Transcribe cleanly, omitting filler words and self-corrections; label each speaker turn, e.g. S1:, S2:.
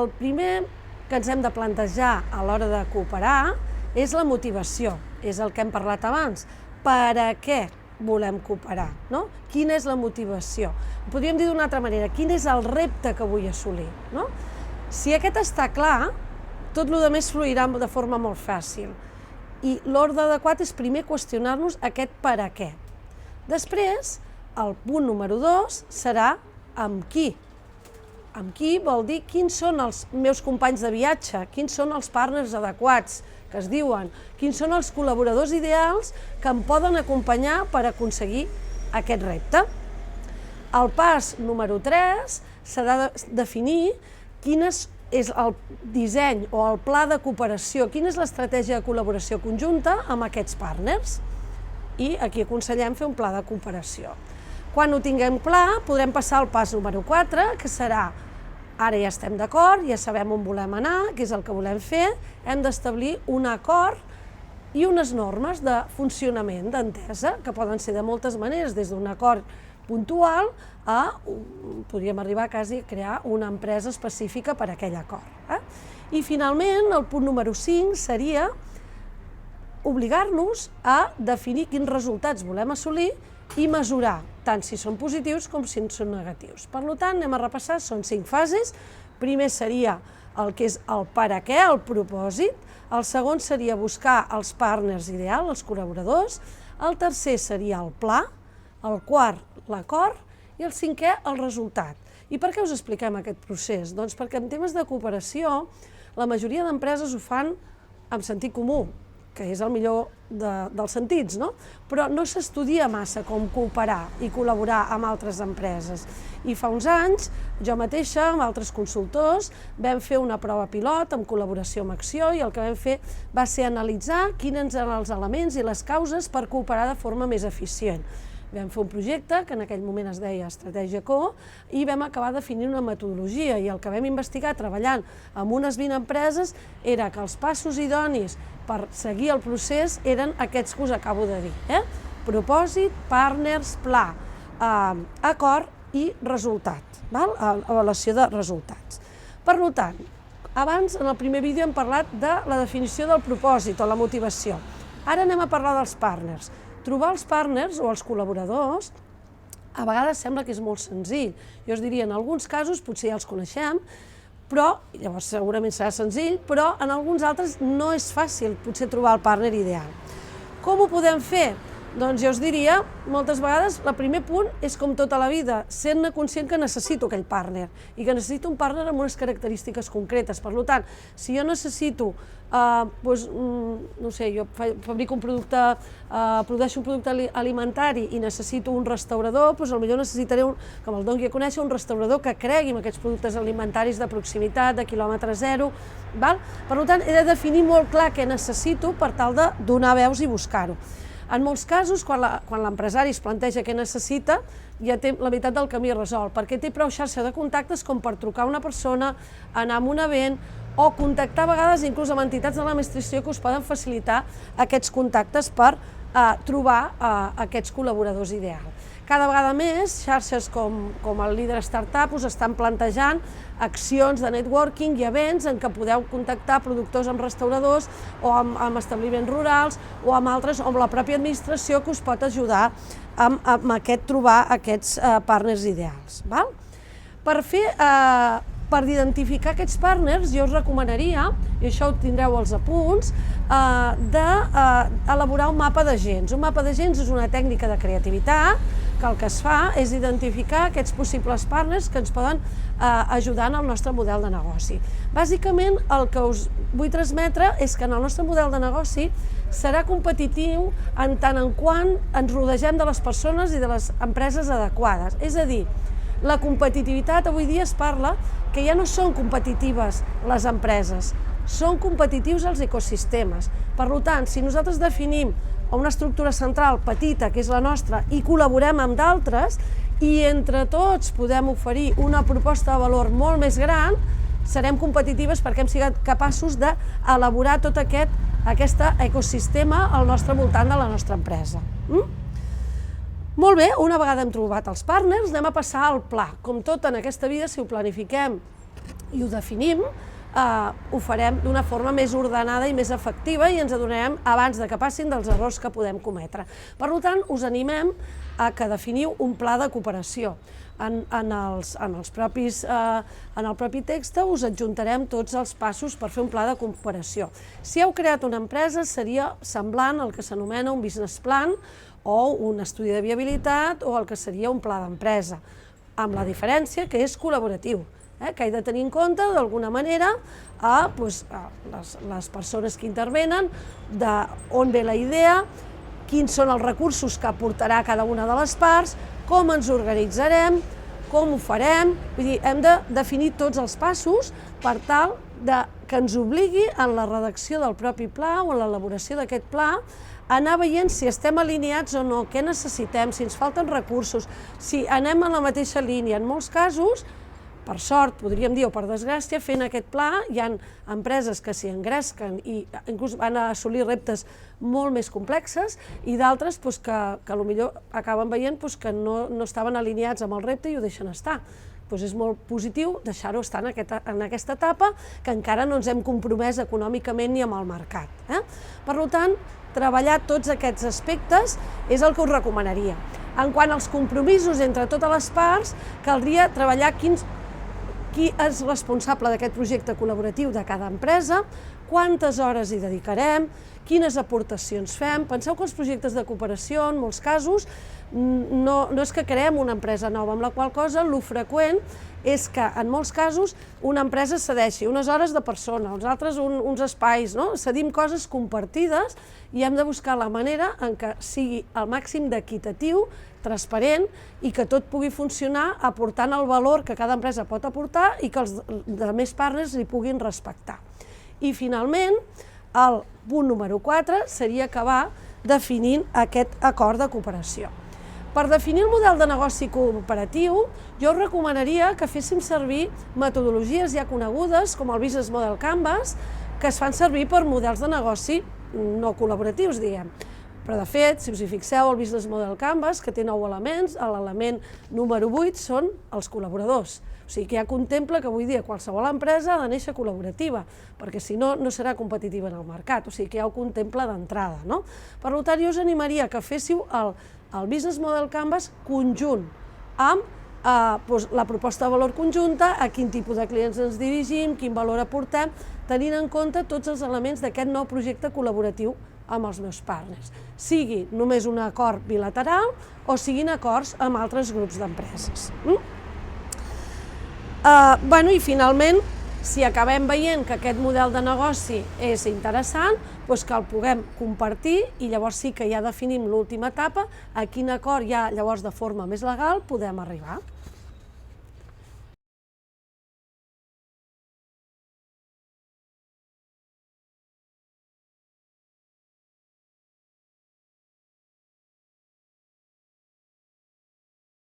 S1: el primer que ens hem de plantejar a l'hora de cooperar és la motivació, és el que hem parlat abans. Per a què volem cooperar? Quina és la motivació? Podríem dir d'una altra manera, quin és el repte que vull assolir? Si aquest està clar, tot el més fluirà de forma molt fàcil. I l'ordre adequat és primer qüestionar-nos aquest per a què. Després, el punt número 2 serà amb qui. Amb qui vol dir quins són els meus companys de viatge, quins són els partners adequats que es diuen, quins són els col·laboradors ideals que em poden acompanyar per aconseguir aquest repte. El pas número 3 serà definir quin és el disseny o el pla de cooperació, quina és l'estratègia de col·laboració conjunta amb aquests partners. I aquí aconsellem fer un pla de cooperació. Quan ho tinguem clar, podrem passar al pas número 4, que serà, ara ja estem d'acord, ja sabem on volem anar, què és el que volem fer, hem d'establir un acord i unes normes de funcionament, d'entesa, que poden ser de moltes maneres, des d'un acord puntual a, podríem arribar quasi a crear una empresa específica per a aquell acord. I finalment, el punt número 5 seria obligar-nos a definir quins resultats volem assolir i mesurar, tant si són positius com si són negatius. Per tant, anem a repassar, són 5 fases. Primer seria el que és el per a què, el propòsit. El segon seria buscar els partners ideals, els col·laboradors. El tercer seria el pla. El quart, l'acord. I el cinquè, el resultat. I per què us expliquem aquest procés? Doncs perquè en temes de cooperació, la majoria d'empreses ho fan amb sentit comú, que és el millor dels sentits, però no s'estudia massa com cooperar i col·laborar amb altres empreses. I fa uns anys, jo mateixa, amb altres consultors, vam fer una prova pilot en col·laboració amb Acció i el que vam fer va ser analitzar quins eren els elements i les causes per cooperar de forma més eficient. Vam fer un projecte, que en aquell moment es deia Estratègia CO, i vam acabar definint una metodologia, i el que vam investigar treballant amb unes 20 empreses era que els passos idonis per seguir el procés eren aquests que us acabo de dir. Propòsit, partners, pla, acord i resultat, avaluació de resultats. Per tant, abans en el primer vídeo hem parlat de la definició del propòsit o la motivació. Ara anem a parlar dels partners. Trobar els partners o els col·laboradors a vegades sembla que és molt senzill. Jo us diria, en alguns casos potser ja els coneixem, però llavors segurament serà senzill, però en alguns altres no és fàcil potser trobar el partner ideal. Com ho podem fer? Doncs jo us diria, moltes vegades, el primer punt és com tota la vida, sent-ne conscient que necessito aquell partner i que necessito un partner amb unes característiques concretes. Per tant, si jo necessito, no sé, jo fabrico un producte, produeixo un producte alimentari i necessito un restaurador, doncs potser necessitaré, com el doni a conèixer, un restaurador que cregui en aquests productes alimentaris de proximitat, de quilòmetre zero. Per tant, he de definir molt clar què necessito per tal de donar veus i buscar-ho. En molts casos, quan l'empresari es planteja què necessita, ja té la meitat del camí resolt, perquè té prou xarxa de contactes com per trucar a una persona, anar a un event o contactar a vegades inclús amb entitats de l'administració que us poden facilitar aquests contactes per trobar aquests col·laboradors ideals. Cada vegada més, xarxes com el Líder Startup us estan plantejant accions de networking i events en què podeu contactar productors amb restauradors o amb establiments rurals o amb altres, o amb la pròpia administració que us pot ajudar amb trobar aquests partners ideals. Per identificar aquests partners, jo us recomanaria, i això ho tindreu als apunts, d'elaborar un mapa d'agents. Un mapa d'agents és una tècnica de creativitat que el que es fa és identificar aquests possibles partners que ens poden ajudar en el nostre model de negoci. Bàsicament, el que us vull transmetre és que en el nostre model de negoci serà competitiu en tant en quant ens rodegem de les persones i de les empreses adequades. És a dir, la competitivitat avui dia es parla que ja no són competitives les empreses, són competitius els ecosistemes. Per tant, si nosaltres definim una estructura central petita, que és la nostra, i col·laborem amb d'altres, i entre tots podem oferir una proposta de valor molt més gran, serem competitives perquè hem sigut capaços d'elaborar tot aquest ecosistema al nostre voltant de la nostra empresa. Molt bé, una vegada hem trobat els partners, anem a passar al pla. Com tot en aquesta vida, si ho planifiquem i ho definim, ho farem d'una forma més ordenada i més efectiva i ens adonarem abans de que passin dels errors que podem cometre. Per tant, us animem a que definiu un pla de cooperació. En el propi text us adjuntarem tots els passos per fer un pla de cooperació. Si heu creat una empresa, seria semblant al que s'anomena un business plan o un estudi de viabilitat o el que seria un pla d'empresa, amb la diferència que és col·laboratiu, que he de tenir en compte, d'alguna manera, les persones que intervenen, d'on ve la idea, quins són els recursos que aportarà cada una de les parts, com ens organitzarem, com ho farem. Vull dir, hem de definir tots els passos per tal que ens obligui en la redacció del propi pla o en l'elaboració d'aquest pla a anar veient si estem alineats o no, què necessitem, si ens falten recursos, si anem en la mateixa línia. En molts casos, per sort, podríem dir, o per desgràcia, fent aquest pla, hi ha empreses que s'hi engresquen i inclús van a assolir reptes molt més complexes i d'altres que potser acaben veient que no estaven alineats amb el repte i ho deixen estar. És molt positiu deixar-ho estar en aquesta etapa que encara no ens hem compromès econòmicament ni amb el mercat. Per tant, treballar tots aquests aspectes és el que us recomanaria. En quant als compromisos entre totes les parts, caldria treballar qui és responsable d'aquest projecte col·laboratiu de cada empresa, quantes hores hi dedicarem, quines aportacions fem. Penseu que els projectes de cooperació, en molts casos, no és que creem una empresa nova, amb la qual cosa el freqüent és que en molts casos una empresa cedeixi unes hores de persona, uns altres uns espais, cedim coses compartides i hem de buscar la manera en què sigui al màxim d'equitatiu, transparent i que tot pugui funcionar aportant el valor que cada empresa pot aportar i que els altres partners li puguin respectar. I finalment, el punt número 4 seria acabar definint aquest acord de cooperació. Per definir el model de negoci cooperatiu, jo us recomanaria que féssim servir metodologies ja conegudes, com el Business Model Canvas, que es fan servir per models de negoci no col·laboratius, diguem. Però, de fet, si us hi fixeu, el Business Model Canvas, que té 9 elements, l'element número 8 són els col·laboradors. O sigui, que ja contempla que avui dia qualsevol empresa ha de néixer col·laborativa, perquè si no, no serà competitiva en el mercat. O sigui, que ja ho contempla d'entrada. Per tant, jo us animaria que féssiu el Business Model Canvas conjunt amb la proposta de valor conjunta, a quin tipus de clients ens dirigim, quin valor aportem, tenint en compte tots els elements d'aquest nou projecte col·laboratiu amb els meus partners, sigui només un acord bilateral o siguin acords amb altres grups d'empreses. I finalment, si acabem veient que aquest model de negoci és interessant, que el puguem compartir i llavors sí que ja definim l'última etapa, a quin acord ja llavors de forma més legal podem arribar.